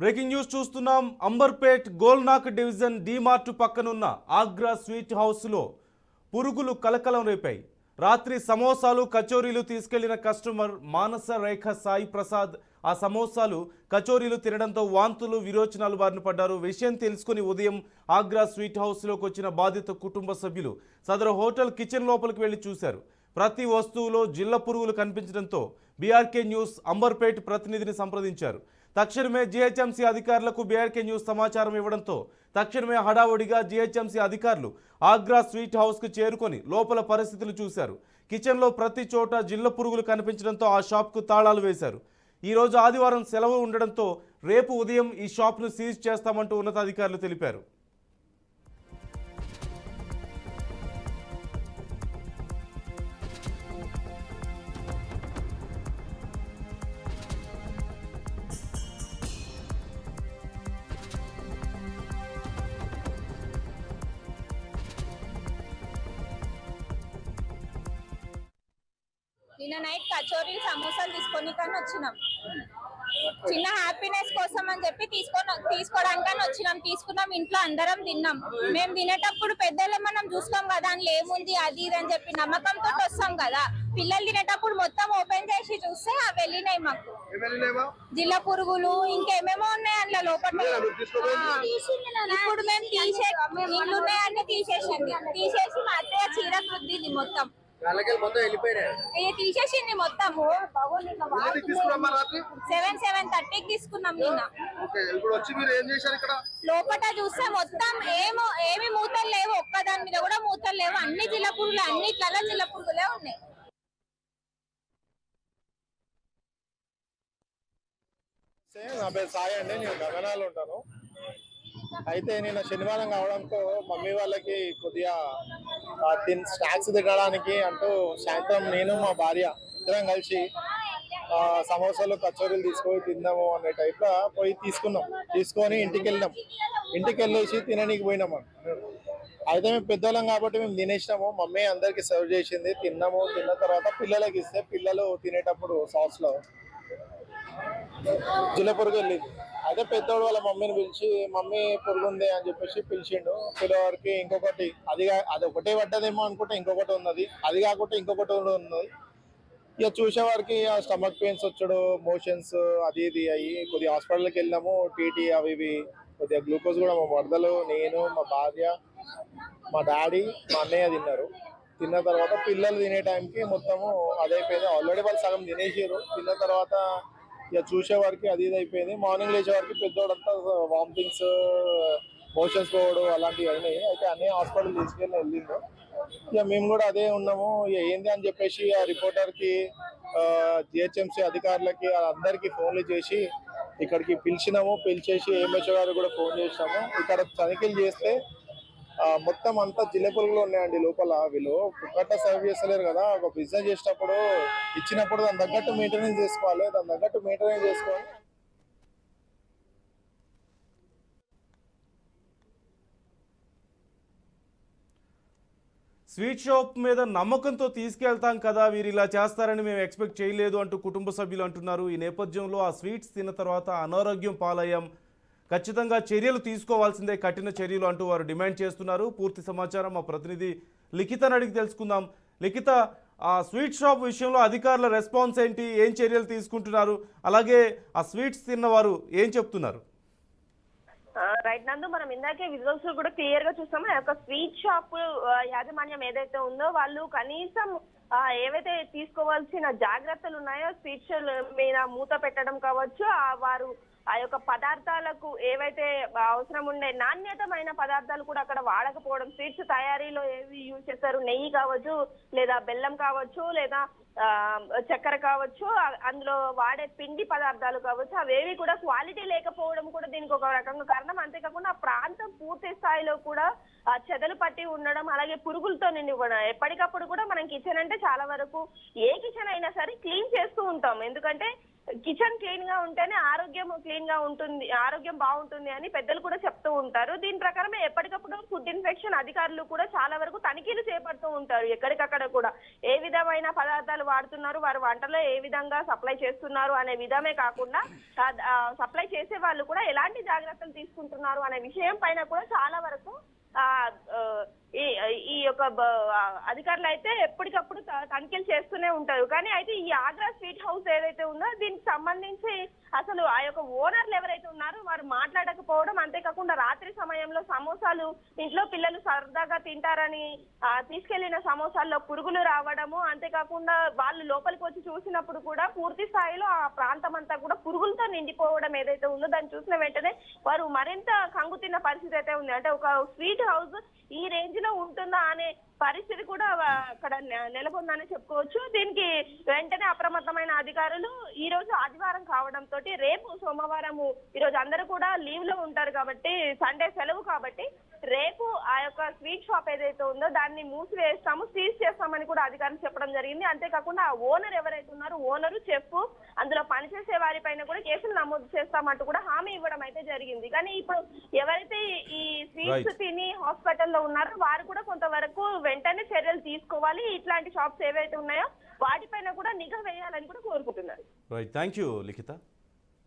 Breaking news చూస్తున్నాం. Amberpet గోల్నాక్ division DMart పక్కనున్న Agra sweet హౌస్లో పురుగులు కలకలం రేపాయి. రాత్రి సమోసాలు కచోరీలు తీసుకెళ్లిన కస్టమర్ మానస రేఖ సాయి ప్రసాద్ ఆ సమోసాలు కచోరీలు తినడంతో వాంతులు విరోచనాలు బారిన పడ్డారు. విషయం తెలుసుకుని ఉదయం ఆగ్రా స్వీట్ హౌస్లోకి వచ్చిన బాధిత కుటుంబ సభ్యులు సదరు హోటల్ కిచెన్ లోపలికి వెళ్లి చూశారు. ప్రతి వస్తువులో జిల్ల పురుగులు కనిపించడంతో బీఆర్కే న్యూస్ అంబర్పేట్ ప్రతినిధిని సంప్రదించారు. తక్షణమే జీహెచ్ఎంసీ అధికారులకు బీఆర్కే న్యూస్ సమాచారం ఇవ్వడంతో తక్షణమే హడావుడిగా జీహెచ్ఎంసీ అధికారులు ఆగ్రా స్వీట్ హౌస్కు చేరుకొని లోపల పరిస్థితులు చూశారు. కిచెన్లో ప్రతి చోట జిల్ల పురుగులు కనిపించడంతో ఆ షాప్కు తాళాలు వేశారు. ఈరోజు ఆదివారం సెలవు ఉండడంతో రేపు ఉదయం ఈ షాప్ను సీజ్ చేస్తామంటూ ఉన్నతాధికారులు తెలిపారు. నిన్న నైట్ కచోరీ సమోసాలు తీసుకొని కానీ వచ్చినాం. చిన్న హ్యాపీనెస్ కోసం అని చెప్పి తీసుకోవడానికని వచ్చినాం. తీసుకున్నాం, ఇంట్లో అందరం తిన్నాం. మేము తినేటప్పుడు పెద్దలు మనం చూస్తాం కదా, అందులో ఏముంది అది ఇది అని చెప్పి నమ్మకంతో వస్తాం కదా. పిల్లలు తినేటప్పుడు మొత్తం ఓపెన్ చేసి చూస్తే అవి వెళ్ళినాయి. మాకు జిల్ల పురుగులు ఇంకేమేమో ఉన్నాయి అందులో లోపల. ఇప్పుడు మేము నీళ్ళు ఉన్నాయన్నీ తీసేసి మా అత్తయ్య చీర రుద్దింది మొత్తం తీసేసింది మొత్తం. 7:30కి తీసుకున్నాం నిన్న. లోపల చూస్తే మొత్తం ఏమి మూతలు లేవు, ఒక్కదాని మీద కూడా మూతలు లేవు. అన్ని జిల్ల పురుగులు, అన్నిట్లలో జిల్ల పురుగులే ఉన్నాయి. నా పేరు సాయి అండి, నేను గగనాలు ఉంటాను. అయితే నిన్న శనివారం కావడంతో మమ్మీ వాళ్ళకి కొద్దిగా స్నాక్స్ తినడానికి అంటూ సాయంత్రం నేను మా భార్య ఇద్దరం కలిసి సమోసాలు కచోరీలు తీసుకొని తిందాము అనే టైప్లో పోయి తీసుకొని ఇంటికి వెళ్ళేసి తిననీకి పోయినాము. అయితే మేము పెద్దవాళ్ళం కాబట్టి మేము తినేసినాము. మమ్మీ అందరికి సర్వ్ చేసింది, తిన్న తర్వాత పిల్లలకి ఇస్తే పిల్లలు తినేటప్పుడు సాస్లో జిల్ల పురుగు వెళ్ళింది. అయితే పెద్దోడు వాళ్ళ మమ్మీని పిలిచి మమ్మీ పురుగు ఉంది అని చెప్పేసి పిలిచిండు. పిల్లవారికి ఇంకొకటి అది ఒకటే పడ్డదేమో అనుకుంటే ఇంకొకటి ఉన్నది, అది కాకుండా ఇంకొకటి ఉన్నది. ఇక చూసేవారికి ఆ స్టమక్ పెయిన్స్ వచ్చాడు, మోషన్స్ అది ఇది అయ్యి కొద్దిగా హాస్పిటల్కి వెళ్ళినాము. టీటీ అవి ఇవి కొద్దిగా గ్లూకోజ్ కూడా మా వరదలు, నేను, మా భార్య, మా డాడీ, మా అన్నయ్య తిన్నారు. తిన్న తర్వాత పిల్లలు తినే టైంకి మొత్తము అదైపోయింది. ఆల్రెడీ వాళ్ళు సగం తినేసారు. తిన్న తర్వాత ఇక చూసేవారికి అది ఇది అయిపోయింది. మార్నింగ్ లేచేవారికి పెద్దోడంతా వామిటింగ్స్, మోషన్స్ పోవడం అలాంటివి అయినాయి. అయితే అన్నీ హాస్పిటల్ వెళ్ళిండు. ఇక మేము కూడా అదే ఉన్నాము. ఇక ఏంది అని చెప్పేసి ఆ రిపోర్టర్కి, జిహెచ్ఎంసీ అధికారులకి అందరికీ ఫోన్లు చేసి ఇక్కడికి పిలిచేసి ఎంహెచ్ఓ గారు కూడా ఫోన్ చేసినాము. ఇక్కడ తనిఖీలు చేస్తే మొత్తం అంతా జిల్ల పురుగులు ఉన్నాయండి లోపల. వీళ్ళు కుక్కట్ట సర్వ్ చేస్తలేరు కదా, ఒక బిజినెస్ చేసేటప్పుడు ఇచ్చినప్పుడు దాని తగ్గట్టు మెయింటెనెన్స్ చేసుకోవాలి. స్వీట్ షాప్ మీద నమ్మకంతో తీసుకెళ్తాం కదా, వీరు ఇలా చేస్తారని మేము ఎక్స్పెక్ట్ చేయలేదు అంటూ కుటుంబ సభ్యులు అంటున్నారు. ఈ నేపథ్యంలో ఆ స్వీట్స్ తిన్న తర్వాత అనారోగ్యం పాలయ్యాం, ఖచ్చితంగా చర్యలు తీసుకోవాల్సిందే, కఠిన చర్యలు అంటూ వారు డిమాండ్ చేస్తున్నారు. పూర్తి సమాచారం మా ప్రతినిధి లిఖితను అడిగి తెలుసుకుందాం. లిఖిత, ఆ స్వీట్ షాప్ విషయంలో అధికారుల రెస్పాన్స్ ఏంటి, ఏం చర్యలు తీసుకుంటున్నారు, అలాగే ఆ స్వీట్స్ తిన్నవారు ఏం చెప్తున్నారు? రైట్ నందు, మనం ఇందాకే విజువల్స్ కూడా క్లియర్ గా చూస్తాము. ఆ యొక్క స్వీట్ షాప్ యాజమాన్యం ఏదైతే ఉందో వాళ్ళు కనీసం ఏవైతే తీసుకోవాల్సిన జాగ్రత్తలు ఉన్నాయో స్వీట్ షాప్ మీద మూత పెట్టడం కావచ్చు, వారు ఆ యొక్క పదార్థాలకు ఏవైతే అవసరం ఉండే నాణ్యతమైన పదార్థాలు కూడా అక్కడ వాడకపోవడం, స్వీట్స్ తయారీలో ఏవి యూజ్ చేస్తారు, నెయ్యి కావచ్చు, లేదా బెల్లం కావచ్చు, లేదా చక్కెర కావచ్చు, అందులో వాడే పిండి పదార్థాలు కావచ్చు, అవేవి కూడా క్వాలిటీ లేకపోవడం కూడా దీనికి ఒక రకంగా కారణం. అంతేకాకుండా ఆ ప్రాంతం పూర్తి స్థాయిలో కూడా చెదలు పట్టి ఉండడం, అలాగే పురుగులతో నిండి ఉండడం. ఎప్పటికప్పుడు కూడా మనం కిచెన్ అంటే చాలా వరకు ఏ కిచెన్ అయినా సరే క్లీన్ చేస్తూ ఉంటాం. ఎందుకంటే కిచెన్ క్లీన్ గా ఉంటేనే ఆరోగ్యం క్లీన్ గా ఉంటుంది, ఆరోగ్యం బాగుంటుంది అని పెద్దలు కూడా చెప్తూ ఉంటారు. దీని ప్రకారమే ఎప్పటికప్పుడు ఫుడ్ ఇన్ఫెక్షన్ అధికారులు కూడా చాలా వరకు తనిఖీలు చేపడుతూ ఉంటారు. ఎక్కడికక్కడ కూడా ఏ విధమైన పదార్థాలు వాడుతున్నారు, వారు వంటలో ఏ విధంగా సప్లై చేస్తున్నారు అనే విధమే కాకుండా సప్లై చేసే వాళ్ళు కూడా ఎలాంటి జాగ్రత్తలు తీసుకుంటున్నారు అనే విషయం పైన కూడా చాలా వరకు ఈ యొక్క అధికారులు అయితే ఎప్పటికప్పుడు తనిఖీలు చేస్తూనే ఉంటారు. కానీ అయితే ఈ ఆగ్రా స్వీట్ హౌస్ ఏదైతే ఉందో దీనికి సంబంధించి అసలు ఆ యొక్క ఓనర్లు ఎవరైతే ఉన్నారో వారు మాట్లాడకపోవడం, అంతేకాకుండా రాత్రి సమయంలో సమోసాలు ఇంట్లో పిల్లలు సరదాగా తింటారని తీసుకెళ్లిన సమోసాల్లో పురుగులు రావడము, అంతేకాకుండా వాళ్ళు లోపలికి వచ్చి చూసినప్పుడు కూడా పూర్తి స్థాయిలో ఆ ప్రాంతం అంతా కూడా పురుగులతో నిండిపోవడం ఏదైతే ఉందో దాన్ని చూసిన వెంటనే వారు మరింత కంగుతిన్న పరిస్థితి అయితే ఉంది. అంటే ఒక స్వీట్ హౌస్ ఈ రేంజ్ లో ఉంటుందా అనే పరిస్థితి కూడా అక్కడ నెలకొందని చెప్పుకోవచ్చు. దీనికి వెంటనే అప్రమత్తమైన అధికారులు ఈ రోజు ఆదివారం కావడంతో రేపు సోమవారము ఈ రోజు అందరూ కూడా లీవ్ లో ఉంటారు కాబట్టి, సండే సెలవు కాబట్టి రేపు ఆ యొక్క స్వీట్ షాప్ ఏదైతే ఉందో దాన్ని మూసివేస్తాము, సీజ్ చేస్తామని కూడా అధికారులు చెప్పడం జరిగింది. అంతేకాకుండా ఆ ఓనర్ ఎవరైతే ఉన్నారో ఓనరు, చెఫ్, అందులో పనిచేసే వారిపైన కూడా కేసులు నమోదు చేస్తామంటూ కూడా హామీ ఇవ్వడం అయితే జరిగింది. కానీ ఇప్పుడు ఎవరైతే ఈ స్వీట్స్ తిని హాస్పిటల్లో ఉన్నారో వారు కూడా కొంతవరకు వెంటనే చర్యలు తీసుకోవాలి. ఇట్లాంటి షాప్స్ ఏవైతే ఉన్నాయో వాటిపైన కూడా నిఘా వేయాలని కూడా కోరుకుంటున్నారు. Right, thank you Likhita.